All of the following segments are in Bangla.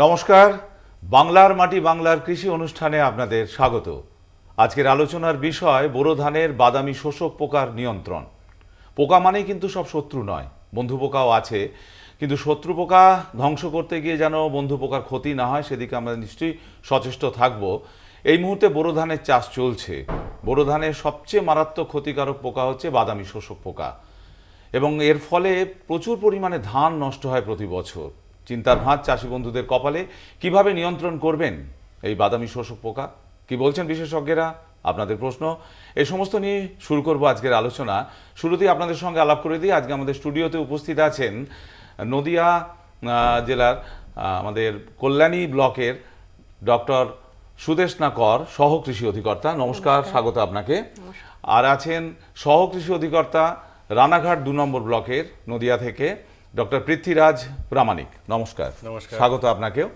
নমস্কার, বাংলার মাটি বাংলার কৃষি অনুষ্ঠানে আপনাদের স্বাগত। আজকের আলোচনার বিষয় বোরো ধানের বাদামি শোষক পোকার নিয়ন্ত্রণ। পোকা মানেই কিন্তু সব শত্রু নয়, বন্ধু পোকাও আছে, কিন্তু শত্রু পোকা ধ্বংস করতে গিয়ে যেন বন্ধু পোকার ক্ষতি না হয় সেদিকে আমরা নিশ্চয়ই সচেষ্ট থাকব। এই মুহূর্তে বোরো ধানের চাষ চলছে। বোরো ধানের সবচেয়ে মারাত্মক ক্ষতিকারক পোকা হচ্ছে বাদামি শোষক পোকা, এবং এর ফলে প্রচুর পরিমাণে ধান নষ্ট হয় প্রতি বছর। চিন্তার ভাঁজ চাষি বন্ধুদের কপালে। কিভাবে নিয়ন্ত্রণ করবেন এই বাদামি শোষক পোকা, কি বলছেন বিশেষজ্ঞরা, আপনাদের প্রশ্ন, এই সমস্ত নিয়ে শুরু করব আজকের আলোচনা। শুরুতেই আপনাদের সঙ্গে আলাপ করে দিই, আজকে আমাদের স্টুডিওতে উপস্থিত আছেন নদিয়া জেলার আমাদের কল্যাণী ব্লকের ডক্টর সুদেষ্ণা কর, সহ কৃষি অধিকর্তা। নমস্কার, স্বাগত আপনাকে। আর আছেন সহ কৃষি অধিকর্তা রানাঘাট ২ নম্বর ব্লকের নদিয়া থেকে ডক্টর পৃথ্বীরাজ প্রামাণিক। নমস্কার, স্বাগত আপনাকেও।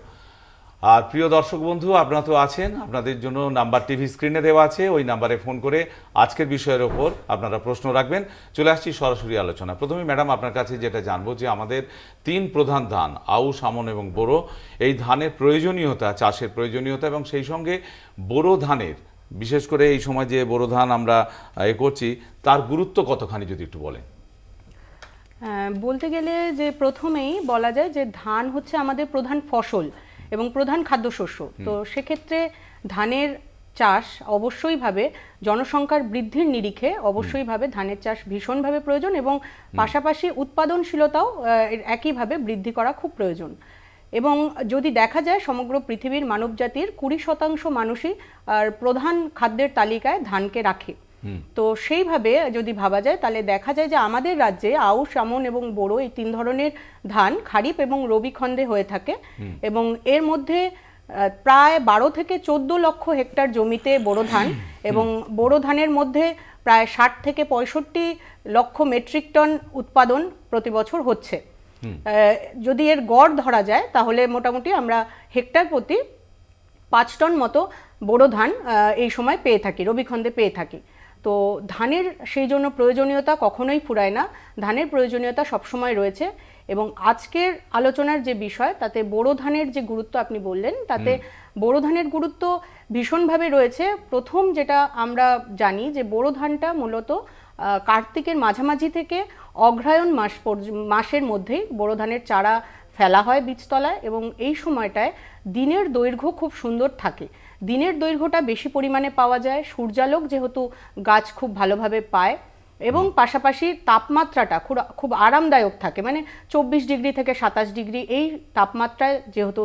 আর প্রিয় দর্শক বন্ধু, আপনারা তো আছেন, আপনাদের জন্য নাম্বার টিভি স্ক্রিনে দেওয়া আছে, ওই নাম্বারে ফোন করে আজকের বিষয়ের ওপর আপনারা প্রশ্ন রাখবেন। চলে আসছি সরাসরি আলোচনা। প্রথমে ম্যাডাম আপনার কাছে যেটা জানবো যে আমাদের ৩ প্রধান ধান আউশ, আমন এবং বোরো, এই ধানের প্রয়োজনীয়তা, চাষের প্রয়োজনীয়তা এবং সেই সঙ্গে বোরো ধানের, বিশেষ করে এই সময় যে বোরো ধান আমরা করছি তার গুরুত্ব কতখানি যদি একটু বলেন। বলতে গেলে যে প্রথমেই বলা যায় যে ধান হচ্ছে আমাদের প্রধান ফসল এবং প্রধান খাদ্যশস্য। তো সেক্ষেত্রে ধানের চাষ অবশ্যইভাবে জনসংখ্যার বৃদ্ধির নিরিখে অবশ্যইভাবে ধানের চাষ ভীষণভাবে প্রয়োজন, এবং পাশাপাশি উৎপাদনশীলতাও একইভাবে বৃদ্ধি করা খুব প্রয়োজন। এবং যদি দেখা যায় সমগ্র পৃথিবীর মানবজাতির ২০% মানুষই প্রধান খাদ্যের তালিকায় ধানকে রাখে। তো সেইভাবে যদি ভাবা যায় তাহলে দেখা যায় যে আমাদের রাজ্যে আউশ, আমন এবং বোরো এই ৩ ধরনের ধান খারিফ এবং রবি খণ্ডে হয়ে থাকে, এবং এর মধ্যে প্রায় ১২ থেকে ১৪ লক্ষ হেক্টর জমিতে বোরো ধান, এবং বোরো ধানের মধ্যে প্রায় ৬০ থেকে ৬৫ লক্ষ মেট্রিক টন উৎপাদন প্রতি বছর হচ্ছে। যদি এর গড় ধরা যায় তাহলে মোটামুটি আমরা হেক্টর প্রতি ৫ টন মতো বোরো ধান এই সময় পেয়ে থাকি, রবি খণ্ডে পেয়ে থাকি। তো ধানের সেই জন্য প্রয়োজনীয়তা কখনোই ফুরায় না, ধানের প্রয়োজনীয়তা সবসময় রয়েছে। এবং আজকের আলোচনার যে বিষয় তাতে বোরো ধানের যে গুরুত্ব আপনি বললেন, তাতে বোরো ধানের গুরুত্ব ভীষণভাবে রয়েছে। প্রথম যেটা আমরা জানি যে বোরো ধানটা মূলত কার্তিকের মাঝামাঝি থেকে অগ্রহায়ণ মাসের মধ্যেই বোরো ধানের চারা ফেলা হয় বীজতলায়, এবং এই সময়টায় দিনের দৈর্ঘ্য খুব সুন্দর থাকে। দিনের দৈর্ঘ্যটা বেশি পরিমাণে পাওয়া যায়, সূর্যালোক যেহেতু গাছ খুব ভালোভাবে পায়, এবং পাশাপাশি তাপমাত্রাটা খুব আরামদায়ক থাকে, মানে ২৪ ডিগ্রি থেকে ২৭ ডিগ্রি এই তাপমাত্রায় যেহেতু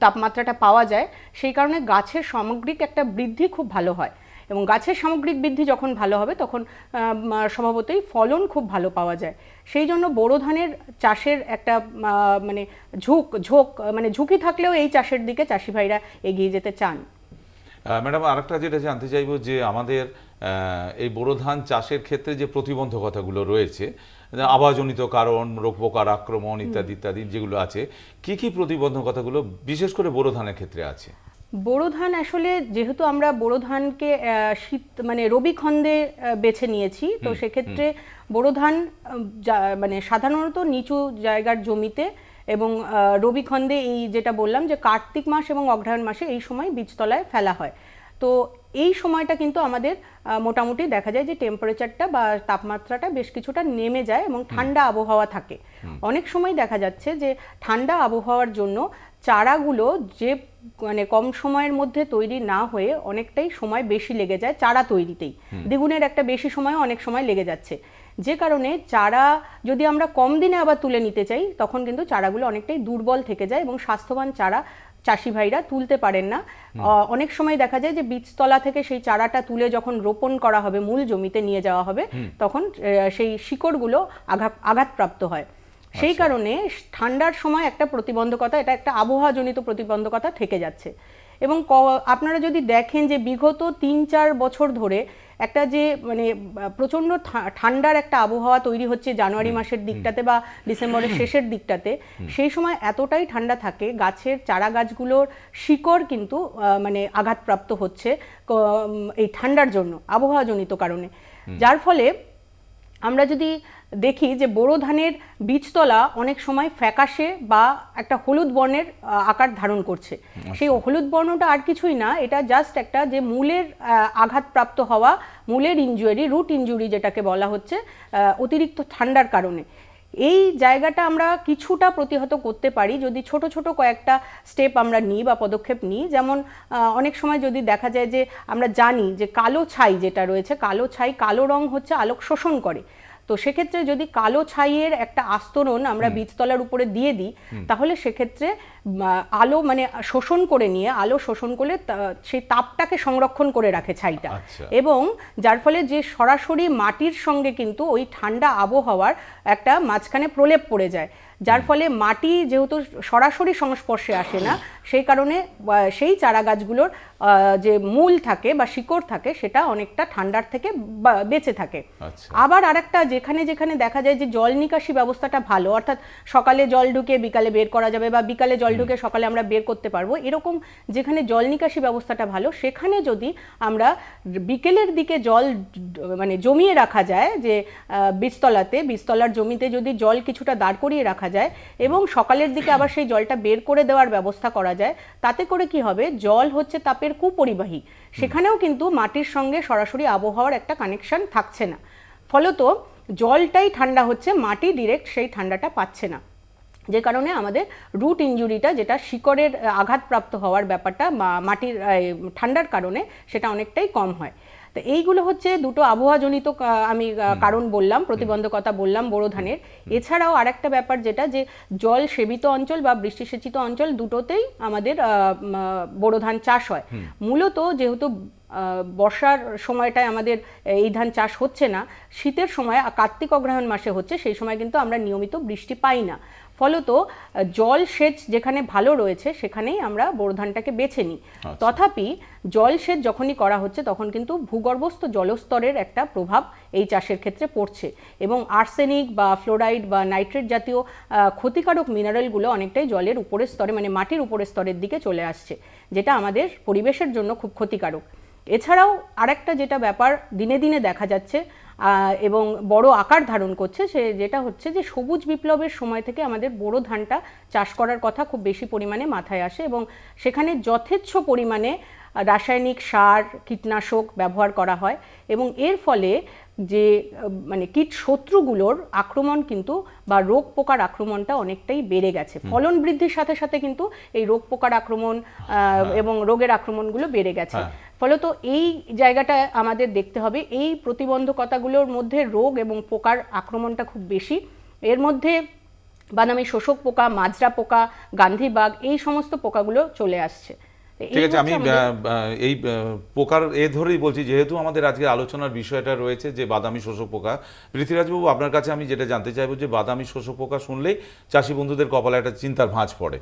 তাপমাত্রাটা পাওয়া যায়, সেই কারণে গাছের সামগ্রিক একটা বৃদ্ধি খুব ভালো হয়। এবং গাছের সামগ্রিক বৃদ্ধি যখন ভালো হবে তখন স্বভাবতই ফলন খুব ভালো পাওয়া যায়। সেই জন্য বোরো ধানের চাষের একটা ঝুঁকি থাকলেও এই চাষের দিকে চাষি ভাইরা এগিয়ে যেতে চান। ম্যাডাম, আরেকটা যেটা জানতে চাইবো যে আমাদের এই বোরো ধান চাষের ক্ষেত্রে যে প্রতিবন্ধকতাগুলো রয়েছে, আবহাওয়াজনিত কারণ, রোগ পোকার আক্রমণ ইত্যাদি ইত্যাদি যেগুলো আছে, কি কি প্রতিবন্ধকতাগুলো বিশেষ করে বোরো ধানের ক্ষেত্রে আছে? বোরো ধান আসলে যেহেতু আমরা বোরো ধানকে রবি খণ্ডে বেছে নিয়েছি, তো সেক্ষেত্রে বোরো ধান সাধারণত নিচু জায়গার জমিতে এবং রবি খণ্ডে, এই যেটা বললাম যে কার্তিক মাস এবং অগ্রহায়ণ মাসে এই সময় বীজতলায় ফেলা হয়। তো এই সময়টা কিন্তু আমাদের মোটামুটি দেখা যায় যে টেম্পারেচারটা বা তাপমাত্রাটা বেশ কিছুটা নেমে যায় এবং ঠান্ডা আবহাওয়া থাকে। অনেক সময় দেখা যাচ্ছে যে ঠান্ডা আবহাওয়ার জন্য চারাগুলো যে কম সময়ের মধ্যে তৈরি না হয়ে অনেকটাই সময় বেশি লেগে যায় চারা তৈরিতেই, দ্বিগুণের একটা বেশি সময়ও অনেক সময় লেগে যাচ্ছে, যে কারণে চারা যদি আমরা কম দিনে আবার তুলে নিতে চাই তখন কিন্তু চারাগুলো অনেকটাই দুর্বল থেকে যায় এবং স্বাস্থ্যবান চারা চাষি ভাইরা তুলতে পারেন না। অনেক সময় দেখা যায় যে বীজতলা থেকে সেই চারাটা তুলে যখন রোপণ করা হবে, মূল জমিতে নিয়ে যাওয়া হবে, তখন সেই শিকড়গুলো আঘাতপ্রাপ্ত হয়। সেই কারণে ঠান্ডার সময় একটা প্রতিবন্ধকতা, এটা একটা আবহাওয়াজনিত প্রতিবন্ধকতা থেকে যাচ্ছে। এবং আপনারা যদি দেখেন যে বিগত ৩-৪ বছর ধরে একটা যে প্রচণ্ড ঠান্ডার একটা আবহাওয়া তৈরি হচ্ছে জানুয়ারি মাসের দিকটাতে বা ডিসেম্বরের শেষের দিকটাতে, সেই সময় এতটাই ঠান্ডা থাকে গাছের চারা গাছগুলোর শিকড় কিন্তু আঘাতপ্রাপ্ত হচ্ছে এই ঠান্ডার জন্য, আবহাওয়াজনিত কারণে, যার ফলে আমরা যদি দেখি যে বোরো ধানের বীজতলা অনেক সময় ফ্যাকাশে বা একটা হলুদ বর্ণের আকার ধারণ করছে। সেই হলুদ বর্ণটা আর কিছুই না, এটা জাস্ট একটা যে মূলের আঘাতপ্রাপ্ত হওয়া, মূলের ইনজুরি, রুট ইনজুরি যেটাকে বলা হচ্ছে, অতিরিক্ত ঠান্ডার কারণে। এই জায়গাটা আমরা কিছুটা প্রতিহত করতে পারি যদি ছোট ছোট কয়েকটা স্টেপ আমরা নিই বা পদক্ষেপ নিই। যেমন অনেক সময় যদি দেখা যায় যে আমরা জানি যে কালো ছাই যেটা রয়েছে, কালো ছাই, কালো রং হচ্ছে আলোক শোষণ করে। তো সেক্ষেত্রে যদি কালো ছাইয়ের একটা আস্তরণ আমরা বীজতলার উপরে দিয়ে দিই, তাহলে সেক্ষেত্রে আলো মানে শোষণ করে নিয়ে, আলো শোষণ করে সেই তাপটাকে সংরক্ষণ করে রাখে ছাইটা, এবং যার ফলে যে সরাসরি মাটির সঙ্গে কিন্তু ওই ঠান্ডা আবহাওয়ার একটা মাঝখানে প্রলেপ পড়ে যায়, যার ফলে মাটি যেহেতু সরাসরি সংস্পর্শে আসে না, সেই কারণে সেই চারা গাছগুলোর যে মূল থাকে বা শিকড় থাকে সেটা অনেকটা ঠান্ডার থেকে বেঁচে থাকে। আবার আরেকটা, যেখানে যেখানে দেখা যায় যে জল নিকাশি ব্যবস্থাটা ভালো, অর্থাৎ সকালে জল ঢুকে বিকালে বের করা যাবে বা বিকালে জল ঢুকে সকালে আমরা বের করতে পারবো, এরকম যেখানে জল নিকাশি ব্যবস্থাটা ভালো, সেখানে যদি আমরা বিকেলের দিকে জল মানে জমিয়ে রাখা যায়, যে বীজতলাতে, বীজতলার জমিতে যদি জল কিছুটা দাঁড় করিয়ে রাখা যায় এবং সকালের দিকে আবার সেই জলটা বের করে দেওয়ার ব্যবস্থা করা যায়, তাতে করে কি হবে, জল হচ্ছে তাপের কুপরিবাহী, সেখানেও কিন্তু মাটির সঙ্গে সরাসরি আবহাওয়ার একটা কানেকশন থাকছে না, ফলত জলটাই ঠান্ডা হচ্ছে, মাটি ডিরেক্ট সেই ঠান্ডাটা পাচ্ছে না, যে কারণে আমাদের রুট ইনজুরিটা, যেটা শিকড়ের আঘাতপ্রাপ্ত হওয়ার ব্যাপারটা মাটির ঠান্ডার কারণে, সেটা অনেকটাই কম হয়। তো এইগুলো হচ্ছে দুটো আবহাওয়াজনিত আমি কারণ বললাম, প্রতিবন্ধকতা বললাম বোরো ধানের। এছাড়াও আরেকটা ব্যাপার যেটা, যে জল সেবিত অঞ্চল বা বৃষ্টিসেচিত অঞ্চল দুটোতেই আমাদের বোরো ধান চাষ হয়। মূলত যেহেতু বর্ষার সময়টায় আমাদের এই ধান চাষ হচ্ছে না, শীতের সময় কার্তিক অগ্রহায়ণ মাসে হচ্ছে, সেই সময় কিন্তু আমরা নিয়মিত বৃষ্টি পাই না, ফলত জল সেচ যেখানে ভালো রয়েছে সেখানেই আমরা বোরো ধানটাকে বেছে নিই। তথাপি জল সেচ যখনই করা হচ্ছে তখন কিন্তু ভূগর্ভস্থ জলস্তরের একটা প্রভাব এই চাষের ক্ষেত্রে পড়ছে, এবং আর্সেনিক বা ফ্লোরাইড বা নাইট্রেট জাতীয় ক্ষতিকারক মিনারেলগুলো অনেকটাই জলের উপরের স্তরে, মানে মাটির উপরের স্তরের দিকে চলে আসছে, যেটা আমাদের পরিবেশের জন্য খুব ক্ষতিকারক। এছাড়াও আরেকটা যেটা ব্যাপার দিনে দিনে দেখা যাচ্ছে এবং বড় আকার ধারণ করছে, সে যেটা হচ্ছে যে সবুজ বিপ্লবের সময় থেকে আমাদের বোরো ধানটা চাষ করার কথা খুব বেশি পরিমাণে মাথায় আসে, এবং সেখানে যথেচ্ছ পরিমাণে রাসায়নিক সার, কীটনাশক ব্যবহার করা হয়, এবং এর ফলে যে মানে কীট শত্রুগুলোর আক্রমণ কিন্তু বা রোগ পোকার আক্রমণটা অনেকটাই বেড়ে গেছে। ফলন বৃদ্ধির সাথে সাথে কিন্তু এই রোগ পোকার আক্রমণ এবং রোগের আক্রমণগুলো বেড়ে গেছে। ফলত এই জায়গাটা আমাদের দেখতে হবে, এই প্রতিবন্ধকতাগুলোর মধ্যে রোগ এবং পোকার আক্রমণটা খুব বেশি। এর মধ্যে বাদামি শোষক পোকা, মাজরা পোকা, গান্ধীবাগ, এই সমস্ত পোকাগুলো চলে আসছে। ঠিক আছে, আমি এই পোকার ধরেই বলছি, যেহেতু আমাদের আজকের আলোচনার বিষয়টা রয়েছে যে বাদামি শোষক পোকা। পৃথ্বীরাজবাবু, আপনার কাছে আমি যেটা জানতে চাইবো যে বাদামি শোষক পোকা শুনলেই চাষি বন্ধুদের কপালে একটা চিন্তার ভাঁজ পড়ে।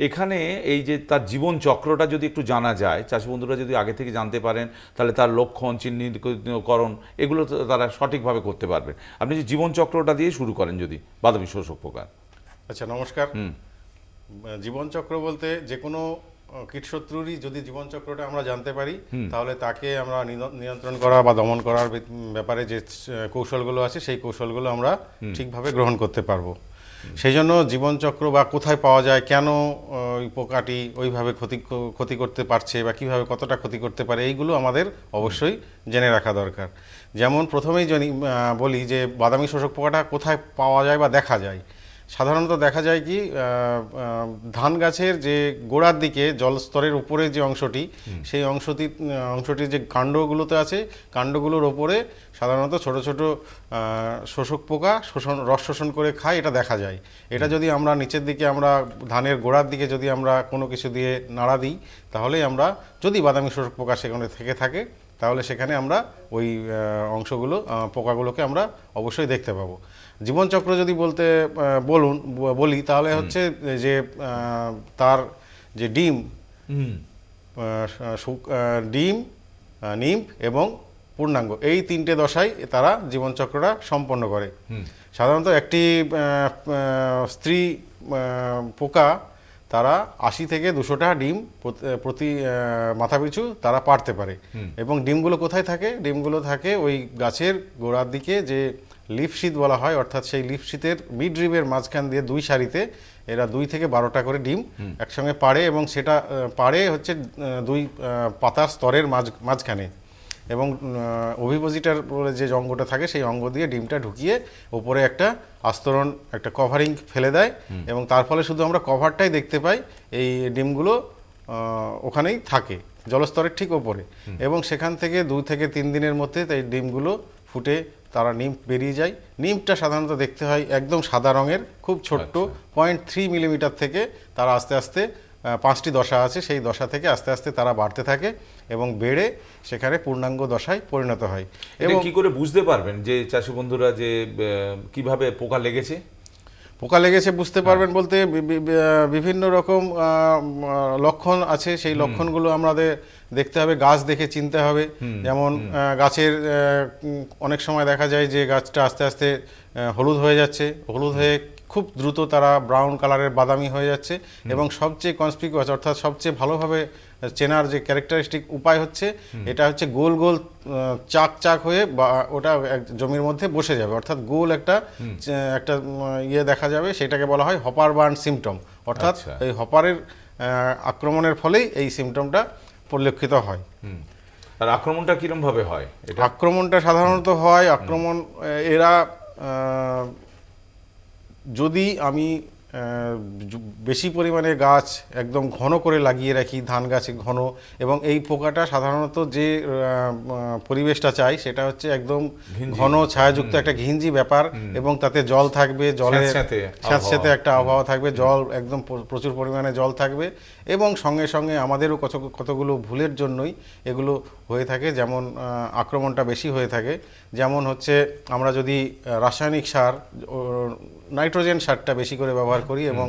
এখানে এই যে তার জীবন চক্রটা যদি একটু জানা যায়, চাষি বন্ধুরা যদি আগে থেকে জানতে পারেন, তাহলে তার লক্ষণ, চিহ্নিতকরণ এগুলো তারা সঠিকভাবে করতে পারবেন। আপনি যে জীবন চক্রটা দিয়ে শুরু করেন যদি বাদামি শোষক পোকা। আচ্ছা, নমস্কার। জীবনচক্র বলতে যে কোনো কীটশত্রুরই যদি জীবনচক্রটা আমরা জানতে পারি, তাহলে তাকে আমরা নিয়ন্ত্রণ করা বা দমন করার ব্যাপারে যে কৌশলগুলো আছে সেই কৌশলগুলো আমরা ঠিকভাবে গ্রহণ করতে পারবো। সেই জন্য জীবনচক্র বা কোথায় পাওয়া যায়, কেন ওই পোকাটি ওইভাবে ক্ষতি করতে পারছে বা কিভাবে কতটা ক্ষতি করতে পারে, এইগুলো আমাদের অবশ্যই জেনে রাখা দরকার। যেমন প্রথমেই বলি যে বাদামি শোষক পোকাটা কোথায় পাওয়া যায় বা দেখা যায়। সাধারণত দেখা যায় কি, ধান গাছের যে গোড়ার দিকে জলস্তরের উপরে যে অংশটি, সেই অংশটির যে কাণ্ডগুলোতে আছে, কাণ্ডগুলোর ওপরে সাধারণত ছোট ছোট শোষক পোকা রস শোষণ করে খায়, এটা দেখা যায়। এটা যদি আমরা নিচের দিকে, আমরা ধানের গোড়ার দিকে যদি আমরা কোনো কিছু দিয়ে নাড়া দিই, তাহলেই আমরা, যদি বাদামি শোষক পোকা সেখানে থেকে থাকে, তাহলে সেখানে আমরা ওই অংশগুলো, পোকাগুলোকে আমরা অবশ্যই দেখতে পাবো। জীবনচক্র যদি বলি, তাহলে হচ্ছে যে তার যে ডিম, নিম্ফ এবং পূর্ণাঙ্গ, এই তিনটে দশায় তারা জীবনচক্রটা সম্পন্ন করে। সাধারণত একটি স্ত্রী পোকা তারা 80 থেকে 200টা ডিম প্রতি মাথাপিছু তারা পারতে পারে। এবং ডিমগুলো কোথায় থাকে? ডিমগুলো থাকে ওই গাছের গোড়ার দিকে যে লিফ শীত বলা হয়, অর্থাৎ সেই লিফ শীতের মিড রিবের মাঝখান দিয়ে 2 সারিতে এরা 2 থেকে 12টা করে ডিম একসঙ্গে পাড়ে, এবং সেটা পাড়ে হচ্ছে 2 পাতার স্তরের মাঝখানে, এবং ওভিপোজিটার বলে যে অঙ্গটা থাকে সেই অঙ্গ দিয়ে ডিমটা ঢুকিয়ে উপরে একটা আস্তরণ, একটা কভারিং ফেলে দেয়, এবং তার ফলে শুধু আমরা কভারটাই দেখতে পাই। এই ডিমগুলো ওখানেই থাকে জলস্তরের ঠিক ওপরে, এবং সেখান থেকে 2 থেকে 3 দিনের মধ্যে এই ডিমগুলো ফুটে তারা নিম বেরিয়ে যায়। নিমটা সাধারণত দেখতে হয় একদম সাদা রঙের, খুব ছোট্ট 0.3 মিলিমিটার থেকে তারা আস্তে আস্তে 5টি দশা আছে, সেই দশা থেকে আস্তে আস্তে তারা বাড়তে থাকে এবং বেড়ে সেখানে পূর্ণাঙ্গ দশায় পরিণত হয়। এবং কি করে বুঝতে পারবেন যে চাষি বন্ধুরা যে কিভাবে পোকা লেগেছে? পোকা লেগেছে বুঝতে পারবেন বলতে বিভিন্ন রকম লক্ষণ আছে, সেই লক্ষণগুলো আমাদের দেখতে হবে, গাছ দেখে চিনতে হবে। যেমন গাছের অনেক সময় দেখা যায় যে গাছটা আস্তে আস্তে হলুদ হয়ে যাচ্ছে, হলুদ হয়ে খুব দ্রুত তারা ব্রাউন কালারের বাদামি হয়ে যাচ্ছে, এবং সবচেয়ে কনসপিকুয়াস অর্থাৎ সবচেয়ে ভালোভাবে চেনার যে ক্যারেক্টারিস্টিক উপায় হচ্ছে এটা হচ্ছে গোল গোল চাক চাক হয়ে বা ওটা জমির মধ্যে বসে যাবে, অর্থাৎ গোল একটা ইয়ে দেখা যাবে, সেটাকে বলা হয় হপার বার্ন সিমটম, অর্থাৎ এই হপারের আক্রমণের ফলেই এই সিমটমটা পরিলক্ষিত হয়। আর আক্রমণটা কিরম ভাবে হয়? আক্রমণটা সাধারণত হয় এরা যদি আমি বেশি পরিমাণে গাছ একদম ঘন করে লাগিয়ে রাখি, ধান গাছে ঘন, এবং এই পোকাটা সাধারণত যে পরিবেশটা চাই সেটা হচ্ছে একদম ঘন ছায়াযুক্ত একটা ঘিঞ্জি ব্যাপার, এবং তাতে জল থাকবে, জলের স্যাঁতস্যাঁতে একটা আবহাওয়া থাকবে, জল একদম প্রচুর পরিমাণে জল থাকবে, এবং সঙ্গে সঙ্গে আমাদেরও কতগুলো ভুলের জন্যই এগুলো হয়ে থাকে, যেমন আক্রমণটা বেশি হয়ে থাকে। যেমন হচ্ছে আমরা যদি রাসায়নিক সার, নাইট্রোজেন সারটা বেশি করে ব্যবহার করি, এবং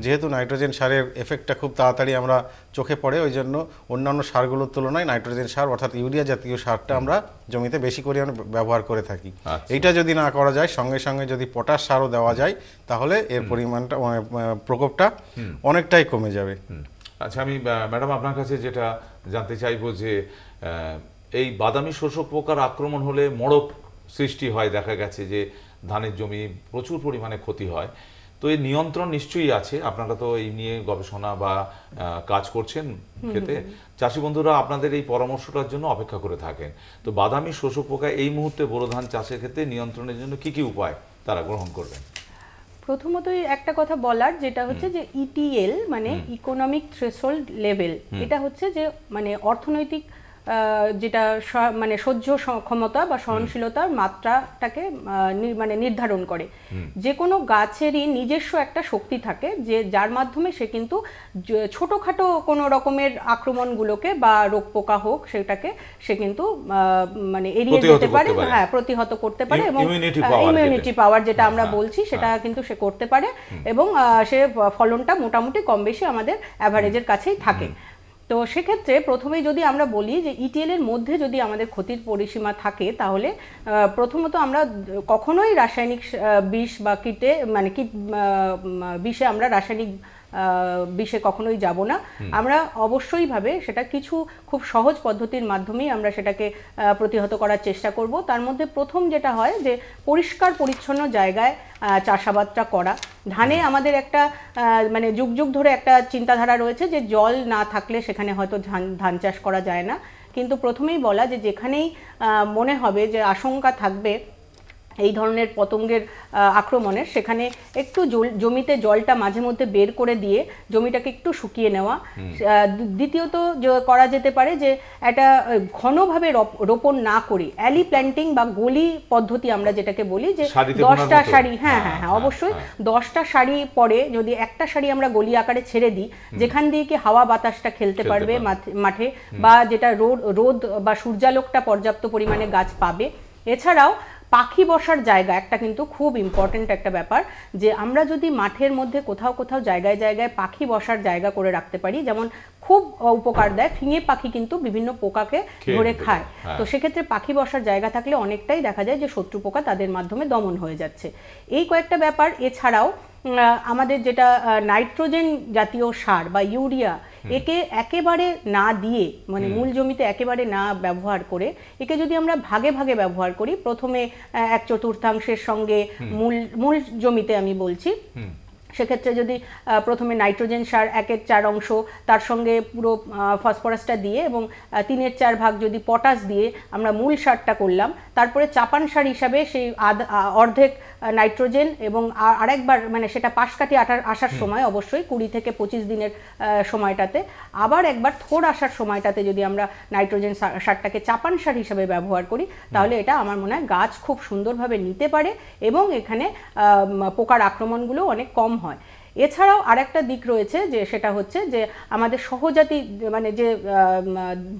যেহেতু নাইট্রোজেন সারের এফেক্টটা খুব তাড়াতাড়ি আমরা চোখে পড়ে, ওই জন্য অন্যান্য সারগুলোর তুলনায় নাইট্রোজেন সার অর্থাৎ ইউরিয়া জাতীয় সারটা আমরা জমিতে বেশি করে ব্যবহার করে থাকি। এইটা যদি না করা যায়, সঙ্গে সঙ্গে যদি পটাশ সারও দেওয়া যায়, তাহলে এর পরিমাণটা প্রকোপটা অনেকটাই কমে যাবে। আচ্ছা, আমি ম্যাডাম আপনার কাছে যেটা জানতে চাইবো যে এই বাদামি শোষক পোকার আক্রমণ হলে মড়ক সৃষ্টি হয়, দেখা গেছে যে ধানের জমি প্রচুর পরিমাণে ক্ষতি হয়, তো এই নিয়ন্ত্রণ নিশ্চয়ই আছে, আপনারা তো এই নিয়ে গবেষণা বা কাজ করছেন ক্ষেতে, চাষি বন্ধুরা আপনাদের এই পরামর্শটার জন্য অপেক্ষা করে থাকেন। তো বাদামি শোষক পোকা এই মুহূর্তে বোরো ধান চাষের ক্ষেত্রে নিয়ন্ত্রণের জন্য কি কি উপায় তারা গ্রহণ করবেন? প্রথমতই একটা কথা বলার, যেটা হচ্ছে যে ইটিএল মানে ইকোনমিক থ্রেশহোল্ড লেভেল, এটা হচ্ছে যে মানে অর্থনৈতিক যেটা মানে সহ্য ক্ষমতা বা সহনশীলতার মাত্রাটাকে মানে নির্ধারণ করে। যে কোনো গাছেরই নিজস্ব একটা শক্তি থাকে, যে যার মাধ্যমে সে কিন্তু ছোটোখাটো কোনো রকমের আক্রমণগুলোকে বা রোগ পোকা হোক সেটাকে সে কিন্তু মানে এড়িয়ে যেতে পারে, হ্যাঁ প্রতিহত করতে পারে, এবং ইমিউনিটি পাওয়ার যেটা আমরা বলছি সেটা কিন্তু সে করতে পারে, এবং সে ফলনটা মোটামুটি কম বেশি আমাদের অ্যাভারেজের কাছেই থাকে। তো সেক্ষেত্রে প্রথমেই যদি আমরা বলি যে ইটিএল এর মধ্যে যদি আমাদের ক্ষতির পরিসীমা থাকে, তাহলে প্রথমত আমরা কখনোই রাসায়নিক বিষ বা কীটে মানে কীট বিষে আমরা রাসায়নিক বিষে কখনোই যাব না। আমরা অবশ্যই ভাবে সেটা কিছু খুব সহজ পদ্ধতির মাধ্যমেই আমরা সেটাকে প্রতিহত করার চেষ্টা করব। তার মধ্যে প্রথম যেটা হয় যে পরিষ্কার পরিচ্ছন্ন জায়গায় চাষাবাদটা করা। ধানে আমাদের একটা মানে যুগ যুগ ধরে একটা চিন্তাধারা রয়েছে যে জল না থাকলে সেখানে হয়তো ধান চাষ করা যায় না, কিন্তু প্রথমেই বলা যে যেখানেই মনে হবে যে আশঙ্কা থাকবে এই ধরনের পতঙ্গের আক্রমণের, সেখানে একটু জমিতে জলটা মাঝে মধ্যে বের করে দিয়ে জমিটাকে একটু শুকিয়ে নেওয়া। দ্বিতীয়ত করা যেতে পারে যে একটা ঘনভাবে রোপণ না করে অ্যালি প্ল্যান্টিং বা গলি পদ্ধতি আমরা যেটাকে বলি, যে 10টা সারি, হ্যাঁ হ্যাঁ হ্যাঁ অবশ্যই 10টা সারি পরে যদি একটা সারি আমরা গলি আকারে ছেড়ে দিই, যেখান দিয়ে কি হাওয়া বাতাসটা খেলতে পারবে মাঠে, বা যেটা রোদ বা সূর্যালোকটা পর্যাপ্ত পরিমাণে গাছ পাবে। এছাড়াও পাখি বসার জায়গা একটা কিন্তু খুব ইম্পর্টেন্ট একটা ব্যাপার, যে আমরা যদি মাঠের মধ্যে কোথাও কোথাও জায়গায় জায়গায় পাখি বসার জায়গা করে রাখতে পারি, যেমন খুব উপকার দেয়, ফিঙে পাখি কিন্তু বিভিন্ন পোকাকে ধরে খায়, তো সেক্ষেত্রে পাখি বসার জায়গা থাকলে অনেকটাই দেখা যায় যে শত্রু পোকা তাদের মাধ্যমে দমন হয়ে যাচ্ছে। এই কয়েকটা ব্যাপার। এছাড়াও আমাদের যেটা নাইট্রোজেন জাতীয় সার বা ইউরিয়া, একে একেবারে না দিয়ে মানে মূল জমিতে একেবারে না ব্যবহার করে একে যদি আমরা ভাগে ভাগে ব্যবহার করি, প্রথমে 1/4 সঙ্গে মূল জমিতে আমি বলছি, সেক্ষেত্রে যদি প্রথমে নাইট্রোজেন সার 1/4 অংশ, তার সঙ্গে পুরো ফসফরাসটা দিয়ে এবং 3/4 ভাগ যদি পটাশ দিয়ে আমরা মূল সারটা করলাম, তারপরে চাপান সার হিসাবে সেই অর্ধেক নাইট্রোজেন এবং আরেকবার মানে সেটা পাশ কাটি আসার সময় অবশ্যই 20 থেকে 25 দিনের সময়টাতে আবার একবার থোড় আসার সময়টাতে যদি আমরা নাইট্রোজেন সারটাকে চাপান সার হিসাবে ব্যবহার করি, তাহলে এটা আমার মনে হয় গাছ খুব সুন্দরভাবে নিতে পারে এবং এখানে পোকার আক্রমণগুলো অনেক কম হয়। এছাড়াও আরেকটা দিক রয়েছে যে সেটা হচ্ছে যে আমাদের সহজাতি মানে যে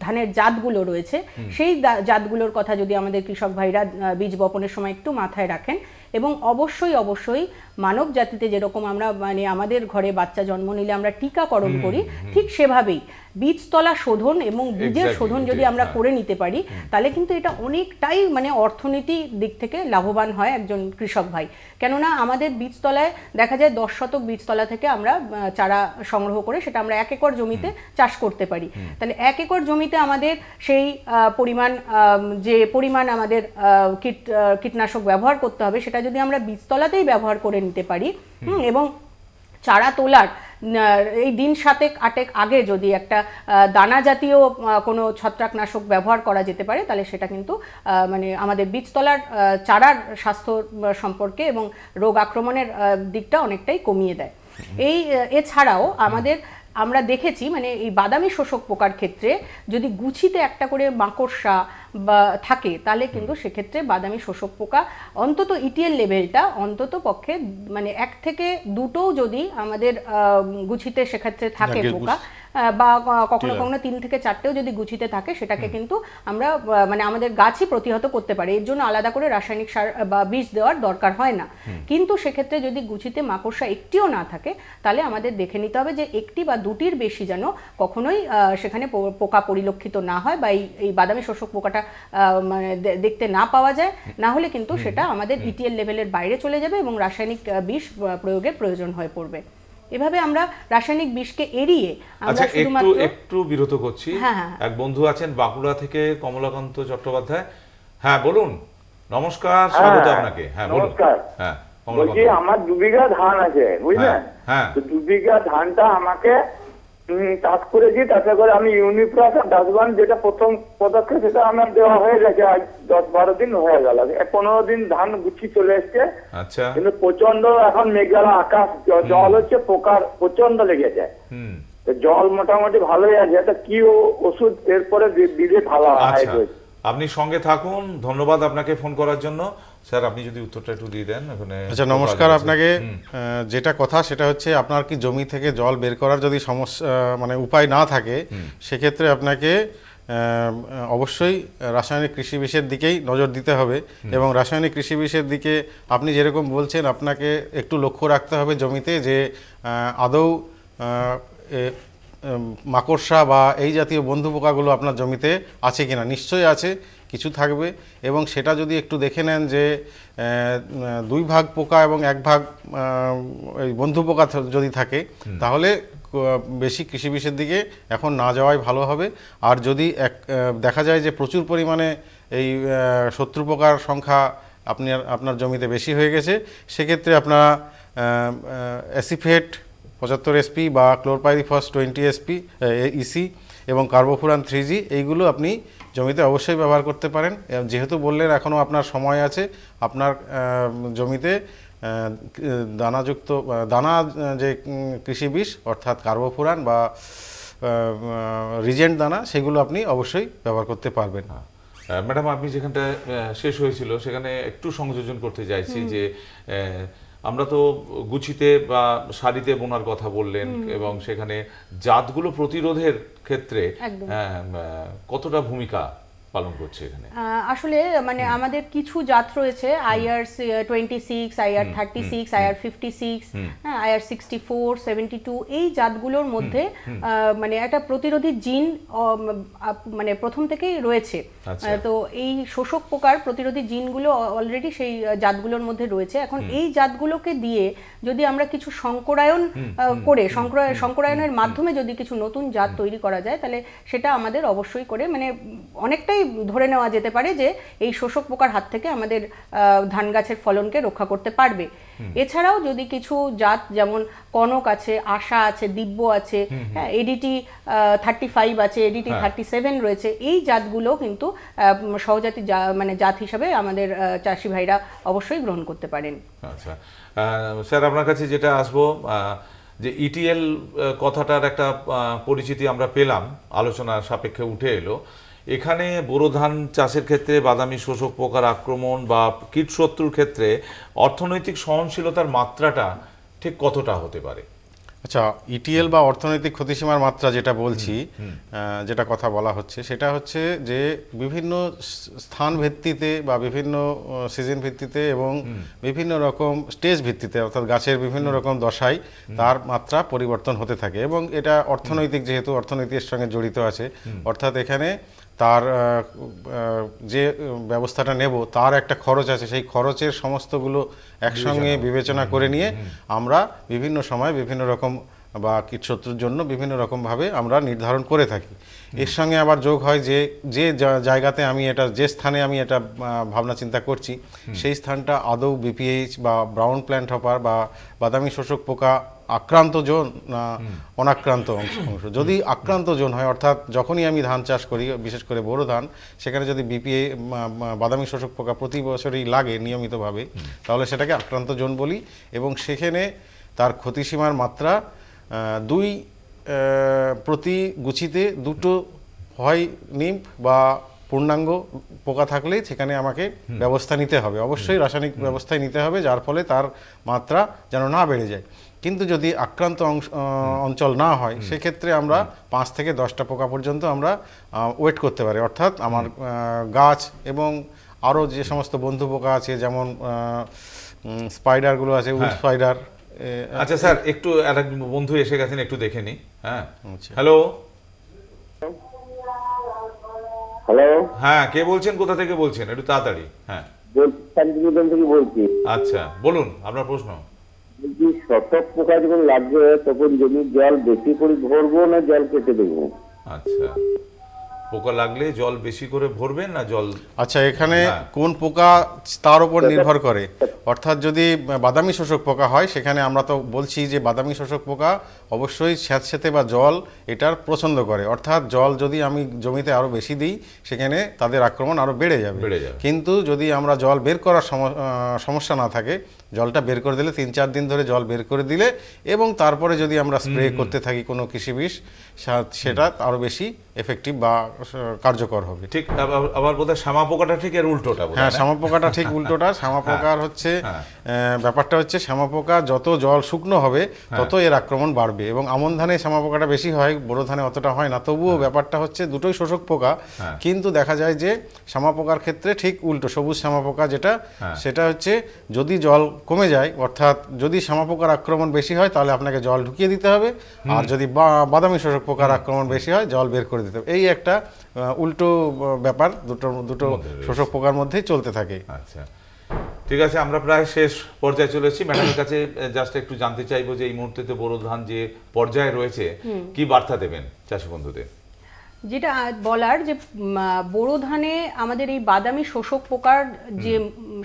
ধানের জাতগুলো রয়েছে, সেই জাতগুলোর কথা যদি আমাদের কৃষক ভাইরা বীজ বপনের সময় একটু মাথায় রাখেন, এবং অবশ্যই মানব জাতিতে যেরকম আমরা মানে আমাদের ঘরে বাচ্চা জন্ম নিলে আমরা টিকাকরণ করি, ঠিক সেভাবেই বীজতলা শোধন এবং বীজের শোধন যদি আমরা করে নিতে পারি, তাহলে কিন্তু এটা অনেকটাই মানে অর্থনীতি দিক থেকে লাভবান হয় একজন কৃষক ভাই। কেননা আমাদের বীজতলায় দেখা যায় 10 শতক বীজতলা থেকে আমরা চারা সংগ্রহ করে সেটা আমরা 1 একর জমিতে চাষ করতে পারি। তাহলে 1 একর জমিতে আমাদের সেই যে পরিমাণ আমাদের কীটনাশক ব্যবহার করতে হবে, সেটা যদি আমরা বীজতলাতেই ব্যবহার করে নিতে পারি এবং চারা তোলার এই দিন 7-8 আগে যদি একটা দানা জাতীয় কোনো ছত্রাকনাশক ব্যবহার করা যেতে পারে, তাহলে সেটা কিন্তু মানে আমাদের বীজতলার চারার স্বাস্থ্য সম্পর্কে এবং রোগ আক্রমণের দিকটা অনেকটাই কমিয়ে দেয়। এছাড়াও আমরা দেখেছি মানে এই বাদামি শোষক পোকার ক্ষেত্রে যদি গুছিতে একটা করে মাকড়সা বা থাকে, তাহলে কিন্তু সেক্ষেত্রে বাদামি শোষক পোকা অন্তত ইটিএল লেভেলটা অন্তত পক্ষে মানে 1 থেকে 2টো যদি আমাদের গুছিতে সেক্ষেত্রে থাকে পোকা, বা কখনো 3 থেকে 4টেও যদি গুছিতে থাকে, সেটাকে কিন্তু আমরা মানে আমাদের গাছই প্রতিহত করতে পারে। এর জন্য আলাদা করে রাসায়নিক সার বা বিষ দেওয়ার দরকার হয় না। কিন্তু সেক্ষেত্রে যদি গুছিতে মাকড়সা একটিও না থাকে, তাহলে আমাদের দেখে নিতে হবে যে 1টি বা 2টির বেশি যেন কখনোই সেখানে পোকা পরিলক্ষিত না হয় বা এই বাদামি শোষক পোকাটা মানে দেখতে না পাওয়া যায়, না হলে কিন্তু সেটা আমাদের ইটিএল লেভেলের বাইরে চলে যাবে এবং রাসায়নিক বিষ প্রয়োগের প্রয়োজন হয়ে পড়বে। এভাবে আমরা রাসায়নিক বিষকে এড়িয়ে আমরা শুধুমাত্র একটু বিরত করছি। এক বন্ধু আছেন বাঁকুড়া থেকে, কমলাকান্ত চট্টোপাধ্যায়। হ্যাঁ বলুন। নমস্কার, স্বাগত আপনাকে। হ্যাঁ বলুন। হ্যাঁ বলছি আমার 2 বিঘা ধান আছে, বুঝলেন? হ্যাঁ। তো 2 বিঘা ধানটা আমাকে চাষ করেছি, তাতে করে আমি ইউনিপ্লাস আর ডাসবান যেটা প্রথম পদক্ষেপ সেটা আমার দেওয়া হয়ে গেছে, আজ 10-12 দিন হয়ে গেল। 15 দিন ধান গুছি চলে এসছে। আচ্ছা। কিন্তু প্রচন্ড এখন মেঘলা আকাশ, জল হচ্ছে, পোকার প্রচন্ড লেগেছে। জল মোটামুটি ভালোই আছে, এটা কি ওষুধ এরপরে দিলে ভালো হয়? আপনি সঙ্গে থাকুন। ধন্যবাদ আপনাকে ফোন করার জন্য। স্যার আপনি যদি উত্তরটা একটু দিয়ে দেন এখানে। আচ্ছা, নমস্কার আপনাকে। যেটা কথা সেটা হচ্ছে আপনার কি জমি থেকে জল বের করার যদি সমস্যা মানে উপায় না থাকে, সেক্ষেত্রে আপনাকে অবশ্যই রাসায়নিক কৃষি বিষের দিকেই নজর দিতে হবে। এবং রাসায়নিক কৃষি বিষের দিকে আপনি যেরকম বলছেন, আপনাকে একটু লক্ষ্য রাখতে হবে জমিতে যে আদৌ মাকড়সা বা এই জাতীয় বন্ধু পোকাগুলো আপনার জমিতে আছে কিনা। নিশ্চয়ই আছে, কিছু থাকবে। এবং সেটা যদি একটু দেখে নেন যে 2 ভাগ পোকা এবং 1 ভাগ এই বন্ধু পোকা যদি থাকে, তাহলে বেশি কৃষি বিষের দিকে এখন না যাওয়াই ভালো হবে। আর যদি দেখা যায় যে প্রচুর পরিমাণে এই শত্রু পোকার সংখ্যা আপনার জমিতে বেশি হয়ে গেছে, সেক্ষেত্রে আপনারা অ্যাসিফেট 75 SP বা ক্লোরপাইরিফস 20 SP EC এবং কার্বোফুরান 3G এইগুলো আপনি জমিতে অবশ্যই ব্যবহার করতে পারেন। যেহেতু বললেন এখনও আপনার সময় আছে, আপনার জমিতে দানা যে কৃষি বিষ অর্থাৎ কার্বোফুরান বা রিজেন্ট দানা, সেগুলো আপনি অবশ্যই ব্যবহার করতে পারবেন। ম্যাডাম, আপনি যেখানটা শেষ হয়েছিল সেখানে একটু সংযোজন করতে চাইছি যে আমরা তো গুছিতে বা সারিতে বোনার কথা বললেন, এবং সেখানে জাতগুলো প্রতিরোধের ক্ষেত্রে কতটা ভূমিকা পালন করছে এখানে? আসলে মানে আমাদের কিছু জাত রয়েছে IR 26, IR 36, IR 56, হ্যাঁ, IR 64, 72, এই জাতগুলোর মধ্যে মানে একটা প্রতিরোধী জিন মানে প্রথম থেকেই রয়েছে। তো এই শোষক পোকার প্রতিরোধী জিনগুলো অলরেডি সেই জাতগুলোর মধ্যে রয়েছে। এখন এই জাতগুলোকে দিয়ে যদি আমরা কিছু সংকরায়ন করে সংকরায়নের মাধ্যমে যদি কিছু নতুন জাত তৈরি করা যায়, তাহলে সেটা আমাদের অবশ্যই করে মানে অনেকটাই ধরে নেওয়া যেতে পারে যে এই শোষক পোকার হাত থেকে আমাদের ধান গাছের ফলনকে রক্ষা করতে পারবে। এছাড়াও যদি কিছু জাত যেমন কনক আছে, আশা আছে, দিব্য আছে, হ্যাঁ, ADT 35 আছে, ADT 37 রয়েছে, এই জাতগুলো কিন্তু সহজাতি মানে জাত হিসাবে আমাদের চাষি ভাইরা অবশ্যই গ্রহণ করতে পারেন। আচ্ছা স্যার, আপনার কাছে যেটা আসবো, যে ETL কথাটার একটা পরিচিতি আমরা পেলাম, আলোচনার সাপেক্ষে উঠে এলো। এখানে বোরো ধান চাষের ক্ষেত্রে বাদামি শোষক পোকার আক্রমণ বা কীটশত্রুর ক্ষেত্রে অর্থনৈতিক সহনশীলতার মাত্রাটা ঠিক কতটা হতে পারে? আচ্ছা, ETL বা অর্থনৈতিক ক্ষতিসীমার মাত্রা যেটা বলছি, যেটা কথা বলা হচ্ছে, সেটা হচ্ছে যে বিভিন্ন স্থান ভিত্তিতে বা বিভিন্ন সিজন ভিত্তিতে এবং বিভিন্ন রকম স্টেজ ভিত্তিতে, অর্থাৎ গাছের বিভিন্ন রকম দশায় তার মাত্রা পরিবর্তন হতে থাকে। এবং এটা অর্থনৈতিক, যেহেতু অর্থনীতির সঙ্গে জড়িত আছে, অর্থাৎ এখানে তার যে ব্যবস্থাটা নেব তার একটা খরচ আছে, সেই খরচের সমস্তগুলো একসঙ্গে বিবেচনা করে নিয়ে আমরা বিভিন্ন সময় বিভিন্ন রকম বা কীটশত্রুর জন্য বিভিন্ন রকমভাবে আমরা নির্ধারণ করে থাকি। এর সঙ্গে আবার যোগ হয় যে যে জায়গাতে আমি এটা, যে স্থানে আমি এটা ভাবনা চিন্তা করছি, সেই স্থানটা আদৌ BPH বা ব্রাউন প্ল্যান্ট হপার বা বাদামি শোষক পোকা আক্রান্ত জোন না অনাক্রান্ত অংশ। যদি আক্রান্ত জোন হয়, অর্থাৎ যখনই আমি ধান চাষ করি, বিশেষ করে বোরো ধান, সেখানে যদি BPA বাদামি শোষক পোকা প্রতি বছরই লাগে নিয়মিতভাবে, তাহলে সেটাকে আক্রান্ত জোন বলি। এবং সেখানে তার ক্ষতিসীমার মাত্রা 2 প্রতি গুছিতে 2টো হয় নিম্ফ বা পূর্ণাঙ্গ পোকা থাকলেই সেখানে আমাকে ব্যবস্থা নিতে হবে, অবশ্যই রাসায়নিক ব্যবস্থায় নিতে হবে, যার ফলে তার মাত্রা যেন না বেড়ে যায়। কিন্তু যদি আক্রান্ত অঞ্চল না হয়, সেক্ষেত্রে আমরা 5 থেকে 10টা পোকা পর্যন্ত আমরা ওয়েট করতে পারি। অর্থাৎ আমার গাছ এবং আরও যে সমস্ত বন্ধু পোকা আছে, যেমন স্পাইডারগুলো আছে, উড স্পাইডার। আচ্ছা স্যার, একটু আরেক বন্ধু এসে গেছেন, একটু দেখে নি। হ্যাঁ, হ্যালো। হ্যালো, হ্যাঁ, কে বলছেন, কোথা থেকে বলছেন? একটু তাড়াতাড়ি। হ্যাঁ, বলছি। আচ্ছা, বলুন আপনার প্রশ্ন। শতক পোকা যখন লাগবে তখন জমি জল বেশি করে ভরবো না জল কেটে দেবো? আচ্ছা, পোকা লাগলে জল বেশি করে ভরবেন না জল? আচ্ছা, এখানে কোন পোকা তার উপর নির্ভর করে। অর্থাৎ যদি বাদামি শোষক পোকা হয়, সেখানে আমরা তো বলছি যে বাদামি শোষক পোকা অবশ্যই স্যাঁতসেঁতে বা জল এটার পছন্দ করে। অর্থাৎ জল যদি আমি জমিতে আরও বেশি দিই, সেখানে তাদের আক্রমণ আরও বেড়ে যাবে। কিন্তু যদি আমরা জল বের করার সমস্যা না থাকে, জলটা বের করে দিলে 3-4 দিন ধরে জল বের করে দিলে এবং তারপরে যদি আমরা স্প্রে করতে থাকি কোনো কৃষি বিষ, সেটা আরও বেশি এফেক্টিভ বা কার্যকর হবে। ঠিক, আবার বোধহয় শ্যামা পোকাটা ঠিক এর উল্টোটা। হ্যাঁ, শ্যামা পোকাটা ঠিক উল্টোটা। শ্যামা পোকার হচ্ছে ব্যাপারটা হচ্ছে, শ্যামা পোকা যত জল শুকনো হবে তত এর আক্রমণ বাড়বে। এবং আমন ধানে শ্যামা পোকাটা বেশি হয়, বোরো ধানে অতটা হয় না। তবুও ব্যাপারটা হচ্ছে দুটোই শোষক পোকা, কিন্তু দেখা যায় যে শ্যামা পোকার ক্ষেত্রে ঠিক উল্টো। সবুজ শ্যামা পোকা যেটা, সেটা হচ্ছে যদি জল কমে যায়, অর্থাৎ যদি শ্যামা পোকার আক্রমণ বেশি হয়, তাহলে আপনাকে জল ঢুকিয়ে দিতে হবে। আর যদি বাদামি শোষক পোকার আক্রমণ বেশি হয়, জল বের করে দিতে হবে। এই একটা উল্টো ব্যাপার দুটো শোষক পোকার মধ্যেই চলতে থাকে। আচ্ছা, ঠিক আছে, আমরা প্রায় শেষ পর্যায়ে চলে এসেছি। ম্যাডামের কাছে জাস্ট একটু জানতে চাইবো যে এই মুহূর্তে বোরো ধান যে পর্যায়ে রয়েছে, কি বার্তা দেবেন চাষী বন্ধুদের? যেটা বলার যে বোরো ধানে আমাদের এই বাদামি শোষক পোকার যে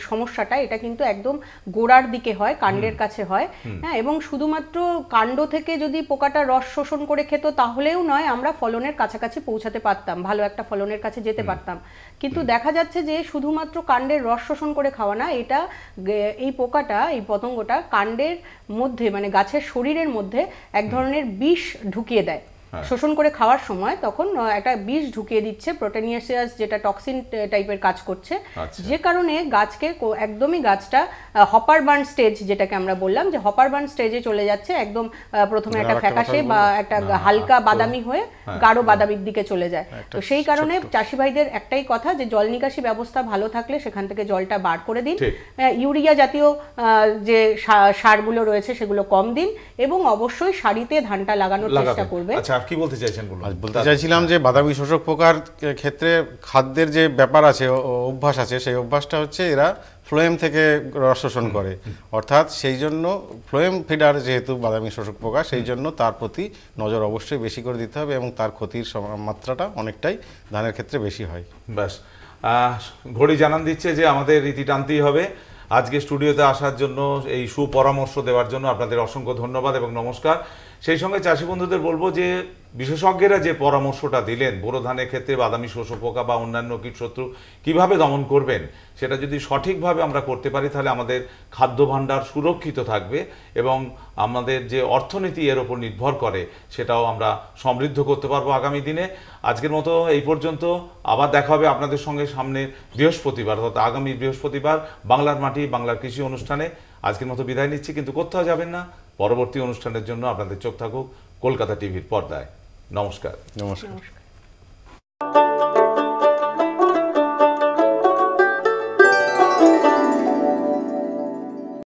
সমস্যাটা, এটা কিন্তু একদম গোড়ার দিকে হয়, কাণ্ডের কাছে হয়। হ্যাঁ, এবং শুধুমাত্র কাণ্ড থেকে যদি পোকাটা রস শোষণ করে খেত তাহলেও নয়, আমরা ফলনের কাছাকাছি পৌঁছাতে পারতাম, ভালো একটা ফলনের কাছে যেতে পারতাম। কিন্তু দেখা যাচ্ছে যে শুধুমাত্র কাণ্ডের রস শোষণ করে খাওয়া না, এটা এই পোকাটা, এই পতঙ্গটা কাণ্ডের মধ্যে মানে গাছের শরীরের মধ্যে এক ধরনের বিষ ঢুকিয়ে দেয়। শোষণ করে খাওয়ার সময় তখন একটা বিষ ঢুকিয়ে দিচ্ছে, প্রোটেনিয়াসিয়াস, যেটা টক্সিন টাইপের কাজ করছে, যে কারণে গাছকে একদমই গাছটা হপার বার্ন স্টেজ, যেটাকে আমরা বললাম যে হপার বার্ন স্টেজে চলে যাচ্ছে, একদম প্রথমে একটা ফ্যাকাশে বা একটা হালকা বাদামি হয়ে গাঢ় বাদামির দিকে চলে যায়। তো সেই কারণে চাষি ভাইদের একটাই কথা যে জল নিকাশি ব্যবস্থা ভালো থাকলে সেখান থেকে জলটা বার করে দিন, ইউরিয়া জাতীয় যে সারগুলো রয়েছে সেগুলো কম দিন, এবং অবশ্যই সারিতে ধানটা লাগানোর চেষ্টা করবে। আচ্ছা, কি বলতে চাইছেন বলুন? বলতে চাইছিলাম যে বাদামি শোষক পোকার ক্ষেত্রে খাদ্যের যে ব্যাপার আছে, অভ্যাস আছে, সেই অভ্যাসটা হচ্ছে এরা ফ্লোয়েম থেকে রস শোষণ করে, অর্থাৎ সেই জন্য ফ্লোয়েম ফিডার যেহেতু বাদামি শোষক পোকা, সেই জন্য তার প্রতি নজর অবশ্যই বেশি করে দিতে হবে এবং তার ক্ষতির মাত্রাটা অনেকটাই ধানের ক্ষেত্রে বেশি হয়। ব্যাস, ঘড়ি জানান দিচ্ছে যে আমাদের রীতি টানতেই হবে। আজকে স্টুডিওতে আসার জন্য, এই সুপরামর্শ দেওয়ার জন্য আপনাদের অসংখ্য ধন্যবাদ এবং নমস্কার। সেই সঙ্গে চাষি বন্ধুদের বলবো যে বিশেষজ্ঞরা যে পরামর্শটা দিলেন বোরো ধানের ক্ষেত্রে বাদামি শোষক পোকা বা অন্যান্য কীটশত্রু কিভাবে দমন করবেন, সেটা যদি সঠিকভাবে আমরা করতে পারি তাহলে আমাদের খাদ্য ভাণ্ডার সুরক্ষিত থাকবে এবং আমাদের যে অর্থনীতি এর ওপর নির্ভর করে সেটাও আমরা সমৃদ্ধ করতে পারবো আগামী দিনে। আজকের মতো এই পর্যন্ত, আবার দেখা হবে আপনাদের সঙ্গে সামনে বৃহস্পতিবার, অর্থাৎ আগামী বৃহস্পতিবার বাংলার মাটি বাংলার কৃষি অনুষ্ঠানে। আজকের মতো বিদায় নিচ্ছি, কিন্তু কোথাও যাবেন না, পরবর্তী অনুষ্ঠানের জন্য আপনাদের চোখ থাকুক কলকাতা টিভির পর্দায়। নমস্কার। নমস্কার।